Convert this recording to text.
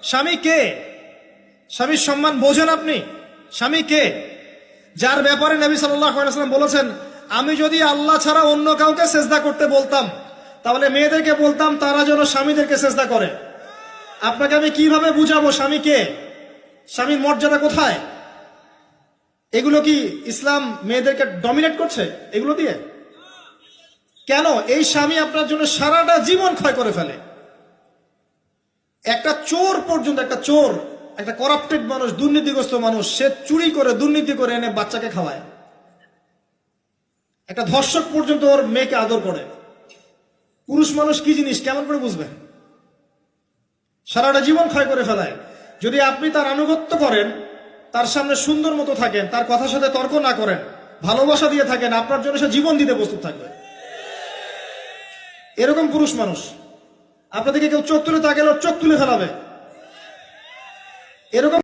স্বামী কে? স্বামীর সম্মান বোঝেন আপনি? স্বামী কে? যার ব্যাপারে নবী সাল্লাল্লাহু আলাইহি ওয়াসাল্লাম বলেছেন, আমি যদি আল্লাহ ছাড়া অন্য কাউকে সেজদা করতে বলতাম, তাহলে মেয়েদেরকে বলতাম তারা যেন স্বামীদেরকে সেজদা করে। আপনাকে আমি কিভাবে বুঝাবো স্বামী কে, স্বামীর মর্যাদা কোথায়? এগুলো কি ইসলাম মেয়েদেরকে ডমিনেট করছে এগুলো দিয়ে? কেন? এই স্বামী আপনার জন্য সারাটা জীবন ক্ষয় করে ফেলে। একটা চোর পর্যন্ত, একটা চোর, একটা করাপ্টেড মানুষ, দুর্নীতিগ্রস্ত মানুষ, সে চুরি করে দুর্নীতি করে এনে বাচ্চাকে খাওয়ায়। একটা ধর্ষক পর্যন্ত ওর মেয়েকে আদর করে। পুরুষ মানুষ কি জিনিস কেমন করে বুঝবেন? সারাটা জীবন ক্ষয় করে ফেলায়। যদি আপনি তার আনুগত্য করেন, তার সামনে সুন্দর মতো থাকেন, তার কথার সাথে তর্ক না করেন, ভালোবাসা দিয়ে থাকেন, আপনার জন্য সে জীবন দিতে প্রস্তুত থাকবে। এরকম পুরুষ মানুষ। আপনাদেরকে কেউ চোখ তুলে তাকালে চোখ তুলে ফেলাবে, এরকম